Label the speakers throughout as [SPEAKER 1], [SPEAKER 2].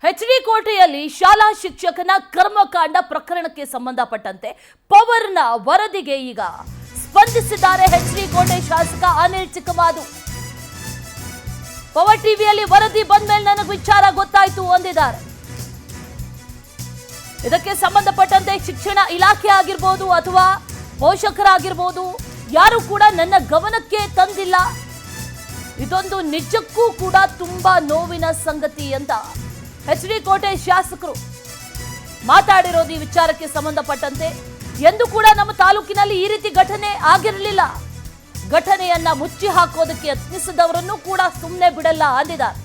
[SPEAKER 1] HD ಕೋಟೆಯಲ್ಲಿ ಶಾಲಾ ಶಿಕ್ಷಕನ ಕರ್ಮಕಾಂಡ ಪ್ರಕರಣಕ್ಕೆ ಸಂಬಂಧಪಟ್ಟಂತೆ ಪವರ್ನ ವರದಿಗೆ ಈಗ ಸ್ಪಂದಿಸಿದ್ದಾರೆ ಎಚ್ಡಿ ಕೋಟೆ ಶಾಸಕ ಅನಿಲ್ ಚಿಕ್ಕಮಾದು. ಪವರ್ ಟಿವಿಯಲ್ಲಿ ವರದಿ ಬಂದ ಮೇಲೆ ನನಗೆ ವಿಚಾರ ಗೊತ್ತಾಯ್ತು ಅಂದಿದ್ದಾರೆ. ಇದಕ್ಕೆ ಸಂಬಂಧಪಟ್ಟಂತೆ ಶಿಕ್ಷಣ ಇಲಾಖೆ ಆಗಿರಬಹುದು ಅಥವಾ ಪೋಷಕರಾಗಿರಬಹುದು ಯಾರು ಕೂಡ ನನ್ನ ಗಮನಕ್ಕೆ ತಂದಿಲ್ಲ. ಇದೊಂದು ನಿಜಕ್ಕೂ ಕೂಡ ತುಂಬಾ ನೋವಿನ ಸಂಗತಿ ಅಂತ ಎಚ್ಡಿ ಕೋಟೆ ಶಾಸಕರು ಮಾತಾಡಿರೋದು ಈ ವಿಚಾರಕ್ಕೆ ಸಂಬಂಧಪಟ್ಟಂತೆ. ಎಂದು ಕೂಡ ನಮ್ಮ ತಾಲೂಕಿನಲ್ಲಿ ಈ ರೀತಿ ಘಟನೆ ಆಗಿರಲಿಲ್ಲ. ಘಟನೆಯನ್ನ ಮುಚ್ಚಿ ಹಾಕೋದಕ್ಕೆ ಯತ್ನಿಸಿದವರನ್ನು ಕೂಡ ಸುಮ್ಮನೆ ಬಿಡಲ್ಲ ಅಂದಿದ್ದಾರೆ.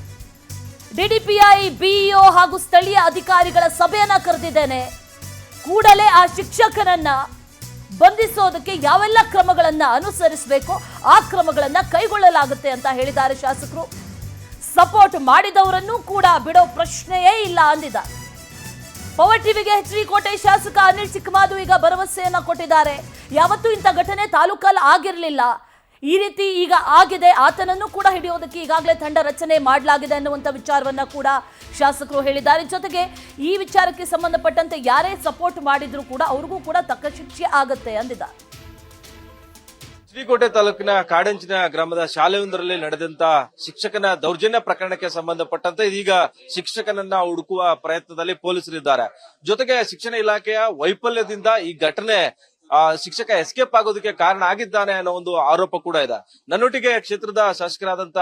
[SPEAKER 1] ಡಿಡಿಪಿಐ, ಬಿಇಒ ಹಾಗೂ ಸ್ಥಳೀಯ ಅಧಿಕಾರಿಗಳ ಸಭೆಯನ್ನ ಕರೆದಿದ್ದೇನೆ. ಕೂಡಲೇ ಆ ಶಿಕ್ಷಕನನ್ನ ಬಂಧಿಸೋದಕ್ಕೆ ಯಾವೆಲ್ಲ ಕ್ರಮಗಳನ್ನ ಅನುಸರಿಸಬೇಕು ಆ ಕ್ರಮಗಳನ್ನ ಕೈಗೊಳ್ಳಲಾಗುತ್ತೆ ಅಂತ ಹೇಳಿದ್ದಾರೆ ಶಾಸಕರು. ಸಪೋರ್ಟ್ ಮಾಡಿದವರನ್ನು ಕೂಡ ಬಿಡೋ ಪ್ರಶ್ನೆಯೇ ಇಲ್ಲ ಅಂದಿದ್ದಾರೆ. ಪವರ್ ಟಿವಿಗೆ ಎಚ್ಡಿ ಕೋಟೆ ಶಾಸಕ ಅನಿಲ್ ಚಿಕ್ಕಮಾದು ಈಗ ಭರವಸೆಯನ್ನ ಕೊಟ್ಟಿದ್ದಾರೆ. ಯಾವತ್ತೂ ಇಂಥ ಘಟನೆ ತಾಲೂಕಲ್ಲಿ ಆಗಿರಲಿಲ್ಲ, ಈ ರೀತಿ ಈಗ ಆಗಿದೆ, ಆತನನ್ನು ಕೂಡ ಹಿಡಿಯೋದಕ್ಕೆ ಈಗಾಗಲೇ ತಂಡ ರಚನೆ ಮಾಡಲಾಗಿದೆ ಅನ್ನುವಂಥ ವಿಚಾರವನ್ನ ಕೂಡ ಶಾಸಕರು ಹೇಳಿದ್ದಾರೆ. ಜೊತೆಗೆ ಈ ವಿಚಾರಕ್ಕೆ ಸಂಬಂಧಪಟ್ಟಂತೆ ಯಾರೇ ಸಪೋರ್ಟ್ ಮಾಡಿದ್ರು ಕೂಡ ಅವ್ರಿಗೂ ಕೂಡ ತಕ್ಕ ಶಿಕ್ಷೆ ಆಗುತ್ತೆ ಅಂದಿದ್ದಾರೆ.
[SPEAKER 2] ಶ್ರೀಕೋಟೆ ತಾಲೂಕಿನ ಕಾಡಂಚಿನ ಗ್ರಾಮದ ಶಾಲೆಯೊಂದರಲ್ಲಿ ನಡೆದಂತ ಶಿಕ್ಷಕನ ದೌರ್ಜನ್ಯ ಪ್ರಕರಣಕ್ಕೆ ಸಂಬಂಧಪಟ್ಟಂತೆ ಇದೀಗ ಶಿಕ್ಷಕನನ್ನ ಹುಡುಕುವ ಪ್ರಯತ್ನದಲ್ಲಿ ಪೊಲೀಸರಿದ್ದಾರೆ. ಜೊತೆಗೆ ಶಿಕ್ಷಣ ಇಲಾಖೆಯ ವೈಫಲ್ಯದಿಂದ ಈ ಘಟನೆ ಶಿಕ್ಷಕ ಎಸ್ಕೇಪ್ ಆಗೋದಕ್ಕೆ ಕಾರಣ ಆಗಿದ್ದಾನೆ ಅನ್ನೋ ಒಂದು ಆರೋಪ ಕೂಡ ಇದೆ. ನನ್ನೊಟ್ಟಿಗೆ ಕ್ಷೇತ್ರದ ಶಾಸಕರಾದಂತ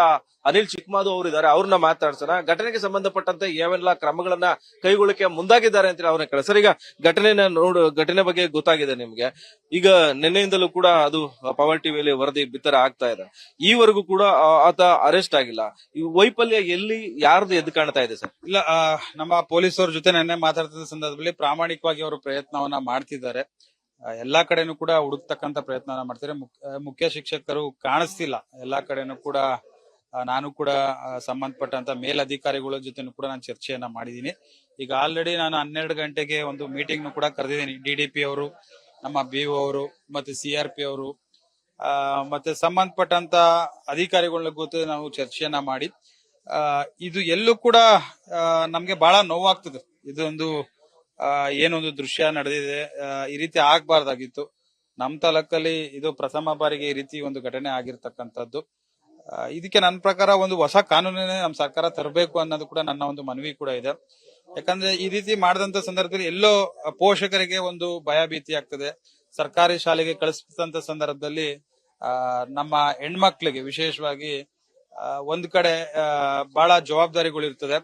[SPEAKER 2] ಅನಿಲ್ ಚಿಕ್ಕಮಾದು ಅವರು ಇದ್ದಾರೆ. ಅವ್ರನ್ನ ಮಾತಾಡ್ಸೋಣ. ಘಟನೆಗೆ ಸಂಬಂಧಪಟ್ಟಂತೆ ಯಾವೆಲ್ಲ ಕ್ರಮಗಳನ್ನ ಕೈಗೊಳ್ಳಕ್ಕೆ ಮುಂದಾಗಿದ್ದಾರೆ ಅಂತ ಅವ್ರನ್ನ ಕೇಳ. ಸರ್, ಈಗ ಘಟನೆ ಬಗ್ಗೆ ಗೊತ್ತಾಗಿದೆ ನಿಮ್ಗೆ. ಈಗ ನಿನ್ನೆಯಿಂದಲೂ ಕೂಡ ಅದು ಪವರ್ ಟಿವಿಯಲ್ಲಿ ವರದಿ ಬಿತ್ತರ ಆಗ್ತಾ ಇದೆ. ಈವರೆಗೂ ಕೂಡ ಆತ ಅರೆಸ್ಟ್ ಆಗಿಲ್ಲ. ಈ ವೈಫಲ್ಯ ಎಲ್ಲಿ ಯಾರ್ದು ಎದ್ದು ಕಾಣ್ತಾ ಇದೆ ಸರ್?
[SPEAKER 3] ಇಲ್ಲ, ನಮ್ಮ ಪೊಲೀಸರ ಜೊತೆ ನೆನ್ನೆ ಮಾತಾಡ್ತಿದ್ದ ಸಂದರ್ಭದಲ್ಲಿ ಪ್ರಾಮಾಣಿಕವಾಗಿ ಅವರು ಪ್ರಯತ್ನವನ್ನ ಮಾಡ್ತಿದ್ದಾರೆ. ಎಲ್ಲಾ ಕಡೆನೂ ಕೂಡ ಹುಡುಕ್ತಕ್ಕಂತ ಪ್ರಯತ್ನವನ್ನ ಮಾಡ್ತಾರೆ. ಮುಖ್ಯ ಶಿಕ್ಷಕರು ಕಾಣಿಸ್ತಿಲ್ಲ ಎಲ್ಲಾ ಕಡೆನೂ ಕೂಡ. ನಾನು ಕೂಡ ಸಂಬಂಧಪಟ್ಟಂತ ಮೇಲಧಿಕಾರಿಗಳ ಜೊತೆ ಕೂಡ ನಾನು ಚರ್ಚೆಯನ್ನ ಮಾಡಿದೀನಿ. ಈಗ ಆಲ್ರೆಡಿ ನಾನು 12 ಗಂಟೆಗೆ ಒಂದು ಮೀಟಿಂಗ್ ಕೂಡ ಕರೆದಿದ್ದೀನಿ. ಡಿಡಿಪಿ ಅವರು, ನಮ್ಮ ಬಿಒ ಅವರು, ಮತ್ತೆ CRP ಅವರು, ಮತ್ತೆ ಸಂಬಂಧಪಟ್ಟಂತ ಅಧಿಕಾರಿಗಳ ಜೊತೆ ನಾವು ಚರ್ಚೆಯನ್ನ ಮಾಡಿ ಇದು ಎಲ್ಲೂ ಕೂಡ ನಮ್ಗೆ ಬಹಳ ನೋವಾಗ್ತದೆ. ಇದೊಂದು ಏನೊಂದು ದೃಶ್ಯ ನಡೆದಿದೆ, ಈ ರೀತಿ ಆಗ್ಬಾರ್ದಾಗಿತ್ತು. ನಮ್ ತಾಲೂಕಲ್ಲಿ ಇದು ಪ್ರಥಮ ಬಾರಿಗೆ ಈ ರೀತಿ ಒಂದು ಘಟನೆ ಆಗಿರ್ತಕ್ಕಂಥದ್ದು. ಇದಕ್ಕೆ ನನ್ನ ಪ್ರಕಾರ ಒಂದು ಹೊಸ ಕಾನೂನನ್ನೇ ನಮ್ಮ ಸರ್ಕಾರ ತರಬೇಕು ಅನ್ನೋದು ಕೂಡ ನನ್ನ ಒಂದು ಮನವಿ ಕೂಡ ಇದೆ. ಯಾಕಂದ್ರೆ ಈ ರೀತಿ ಮಾಡಿದಂತ ಸಂದರ್ಭದಲ್ಲಿ ಎಲ್ಲೋ ಪೋಷಕರಿಗೆ ಒಂದು ಭಯ ಭೀತಿ ಆಗ್ತದೆ. ಸರ್ಕಾರಿ ಶಾಲೆಗೆ ಕಳಿಸಿದಂತ ಸಂದರ್ಭದಲ್ಲಿ ನಮ್ಮ ಹೆಣ್ಮಕ್ಳಿಗೆ ವಿಶೇಷವಾಗಿ ಒಂದ್ ಕಡೆ ಬಹಳ ಜವಾಬ್ದಾರಿಗಳು ಇರ್ತದೆ,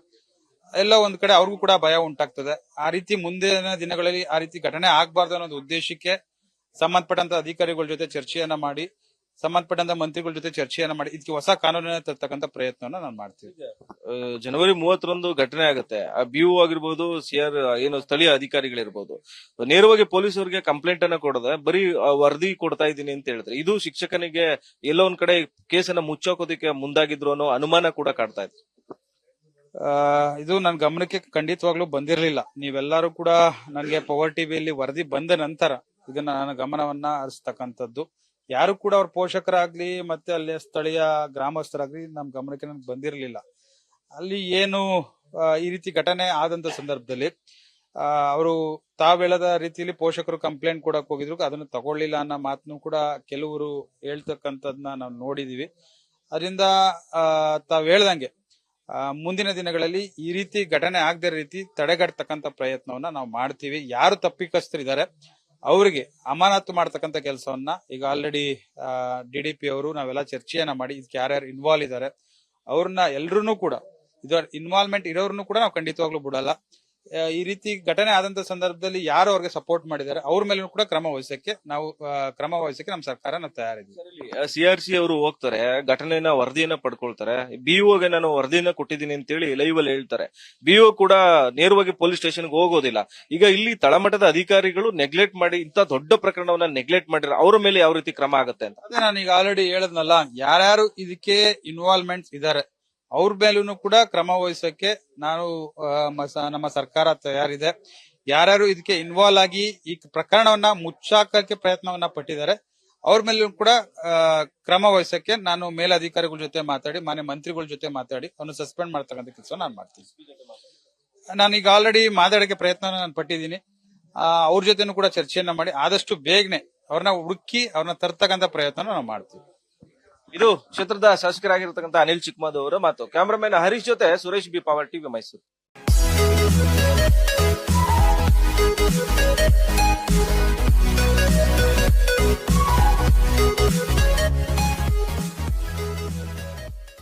[SPEAKER 3] ಎಲ್ಲೋ ಒಂದ್ ಕಡೆ ಅವ್ರಿಗೂ ಕೂಡ ಭಯ ಉಂಟಾಗ್ತದೆ. ಆ ರೀತಿ ಮುಂದಿನ ದಿನಗಳಲ್ಲಿ ಆ ರೀತಿ ಘಟನೆ ಆಗ್ಬಾರ್ದು ಅನ್ನೋ ಉದ್ದೇಶಕ್ಕೆ ಸಂಬಂಧಪಟ್ಟಂತ ಅಧಿಕಾರಿಗಳ ಜೊತೆ ಚರ್ಚೆಯನ್ನ ಮಾಡಿ, ಸಂಬಂಧಪಟ್ಟಂತ ಮಂತ್ರಿಗಳ ಜೊತೆ ಚರ್ಚೆಯನ್ನ ಮಾಡಿ ಇದಕ್ಕೆ ಹೊಸ ಕಾನೂನನ್ನ ತರ್ತಕ್ಕಂಥ ಪ್ರಯತ್ನವನ್ನ ನಾನು ಮಾಡ್ತೀನಿ.
[SPEAKER 2] ಜನವರಿ 30ರಂದು ಘಟನೆ ಆಗುತ್ತೆ. BO ಆಗಿರ್ಬೋದು, ಏನು ಸ್ಥಳೀಯ ಅಧಿಕಾರಿಗಳಿರ್ಬೋದು, ನೇರವಾಗಿ ಪೊಲೀಸರಿಗೆ ಕಂಪ್ಲೇಂಟ್ ಅನ್ನ ಕೊಡದೆ ಬರೀ ವರದಿ ಕೊಡ್ತಾ ಇದ್ದೀನಿ ಅಂತ ಹೇಳಿದ್ರೆ ಇದು ಶಿಕ್ಷಕನಿಗೆ ಎಲ್ಲೋ ಒಂದ್ ಕಡೆ ಕೇಸನ್ನ ಮುಚ್ಚಾಕೋದಕ್ಕೆ ಮುಂದಾಗಿದ್ರು ಅನ್ನೋ ಅನುಮಾನ ಕೂಡ ಕಾಡ್ತಾ ಇದೆ.
[SPEAKER 3] ಇದು ನನ್ನ ಗಮನಕ್ಕೆ ಖಂಡಿತವಾಗ್ಲೂ ಬಂದಿರಲಿಲ್ಲ. ನೀವೆಲ್ಲರೂ ಕೂಡ ನನಗೆ ಪವರ್ ಟಿವಿಯಲ್ಲಿ ವರದಿ ಬಂದ ನಂತರ ಇದನ್ನ ನನ್ನ ಗಮನವನ್ನ ಹರಿಸ್ತಕ್ಕಂಥದ್ದು. ಯಾರು ಕೂಡ ಅವ್ರ ಪೋಷಕರಾಗ್ಲಿ ಮತ್ತೆ ಅಲ್ಲಿ ಸ್ಥಳೀಯ ಗ್ರಾಮಸ್ಥರಾಗ್ಲಿ ನಮ್ ಗಮನಕ್ಕೆ ನನಗೆ ಬಂದಿರಲಿಲ್ಲ. ಅಲ್ಲಿ ಏನು ಈ ರೀತಿ ಘಟನೆ ಆದಂತ ಸಂದರ್ಭದಲ್ಲಿ ಅವರು ತಾವ್ ಹೇಳದ ರೀತಿಯಲ್ಲಿ ಪೋಷಕರು ಕಂಪ್ಲೇಂಟ್ ಕೊಡಕ್ ಹೋಗಿದ್ರು, ಅದನ್ನ ತಗೊಳ್ಳಿಲ್ಲ ಅನ್ನೋ ಮಾತನ್ನು ಕೂಡ ಕೆಲವರು ಹೇಳ್ತಕ್ಕಂಥದ್ನ ನಾವು ನೋಡಿದೀವಿ. ಅದರಿಂದ ತಾವ್ ಹೇಳ್ದಂಗೆ ಮುಂದಿನ ದಿನಗಳಲ್ಲಿ ಈ ರೀತಿ ಘಟನೆ ಆಗದ ರೀತಿ ತಡೆಗಟ್ಟತಕ್ಕಂತ ಪ್ರಯತ್ನವನ್ನ ನಾವು ಮಾಡ್ತೀವಿ. ಯಾರು ತಪ್ಪಿತಸ್ಥರಿದ್ದಾರೆ ಅವರಿಗೆ ಅಮಾನತು ಮಾಡ್ತಕ್ಕಂಥ ಕೆಲಸವನ್ನ ಈಗ ಆಲ್ರೆಡಿ DDP ಅವರು ನಾವೆಲ್ಲ ಚರ್ಚೆಯನ್ನ ಮಾಡಿ ಇದಕ್ಕೆ ಯಾರ್ಯಾರು ಇನ್ವಾಲ್ವ್ ಇದ್ದಾರೆ ಅವ್ರನ್ನ ಎಲ್ರೂ ಕೂಡ ಇದರ ಇನ್ವಾಲ್ವ್ಮೆಂಟ್ ಇರೋರ್ನು ಕೂಡ ನಾವು ಖಂಡಿತವಾಗ್ಲೂ ಬಿಡಲ್ಲ. ಈ ರೀತಿ ಘಟನೆ ಆದಂತ ಸಂದರ್ಭದಲ್ಲಿ ಯಾರು ಅವ್ರಿಗೆ ಸಪೋರ್ಟ್ ಮಾಡಿದ್ದಾರೆ ಅವ್ರ ಮೇಲೂ ಕೂಡ ಕ್ರಮ ವಹಿಸಕ್ಕೆ ನಮ್ಮ ಸರ್ಕಾರ ನಾವು ತಯಾರಿದ್ದೀವಿ.
[SPEAKER 2] CRC ಅವರು ಹೋಗ್ತಾರೆ, ಘಟನೆನ ವರದಿಯನ್ನ ಪಡ್ಕೊಳ್ತಾರೆ. BOಗೆ ನಾನು ವರದಿಯನ್ನ ಕೊಟ್ಟಿದ್ದೀನಿ ಅಂತೇಳಿ ಲೈವ್ ಅಲ್ಲಿ ಹೇಳ್ತಾರೆ. BO ಕೂಡ ನೇರವಾಗಿ ಪೊಲೀಸ್ ಸ್ಟೇಷನ್ಗೆ ಹೋಗೋದಿಲ್ಲ. ಈಗ ಇಲ್ಲಿ ತಳಮಟ್ಟದ ಅಧಿಕಾರಿಗಳು ನೆಗ್ಲೆಕ್ಟ್ ಮಾಡಿ ಇಂತ ದೊಡ್ಡ ಪ್ರಕರಣವನ್ನ ನೆಗ್ಲೆಕ್ಟ್ ಮಾಡಿದ್ರೆ ಅವ್ರ ಮೇಲೆ ಯಾವ ರೀತಿ ಕ್ರಮ ಆಗುತ್ತೆ ಅಂತ
[SPEAKER 3] ಅದೇ ನಾನು ಈಗ ಆಲ್ರೆಡಿ ಹೇಳದ್ನಲ್ಲ, ಯಾರ್ಯಾರು ಇದಕ್ಕೆ ಇನ್ವಾಲ್ವ್ಮೆಂಟ್ ಇದ್ದಾರೆ ಅವ್ರ ಮೇಲೂ ಕೂಡ ಕ್ರಮ ವಹಿಸಕ್ಕೆ ನಾನು ನಮ್ಮ ಸರ್ಕಾರ ತಯಾರಿದೆ. ಯಾರ್ಯಾರು ಇದಕ್ಕೆ ಇನ್ವಾಲ್ವ್ ಆಗಿ ಈ ಪ್ರಕರಣವನ್ನ ಮುಚ್ಚಾಕಕ್ಕೆ ಪ್ರಯತ್ನವನ್ನ ಪಟ್ಟಿದ್ದಾರೆ ಅವ್ರ ಮೇಲೂ ಕೂಡ ಕ್ರಮ ವಹಿಸಕ್ಕೆ ನಾನು ಮೇಲಧಿಕಾರಿಗಳ ಜೊತೆ ಮಾತಾಡಿ, ಮಾನ್ಯ ಮಂತ್ರಿಗಳ ಜೊತೆ ಮಾತಾಡಿ ಅವನು ಸಸ್ಪೆಂಡ್ ಮಾಡ್ತಕ್ಕಂಥ ಕೆಲಸ ನಾನು ಮಾಡ್ತೀನಿ. ನಾನೀಗ ಆಲ್ರೆಡಿ ಮಾತಾಡಕ್ಕೆ ಪ್ರಯತ್ನ ನಾನು ಪಟ್ಟಿದ್ದೀನಿ. ಅವ್ರ ಜೊತೆನೂ ಕೂಡ ಚರ್ಚೆಯನ್ನ ಮಾಡಿ ಆದಷ್ಟು ಬೇಗನೆ ಅವ್ರನ್ನ ಹುಡುಕಿ ಅವ್ರನ್ನ ತರ್ತಕ್ಕಂತ ಪ್ರಯತ್ನ ನಾವು ಮಾಡ್ತೀವಿ.
[SPEAKER 2] ಇದು ಕ್ಷೇತ್ರದ ಶಾಸಕರಾಗಿರ್ತಕ್ಕಂಥ ಅನಿಲ್ ಚಿಕ್ಕಮಾದು ಅವರ ಮಾತು. ಕ್ಯಾಮರಾಮನ್ ಹರೀಶ್ ಜೊತೆ Suresh B, power TV, Mysuru.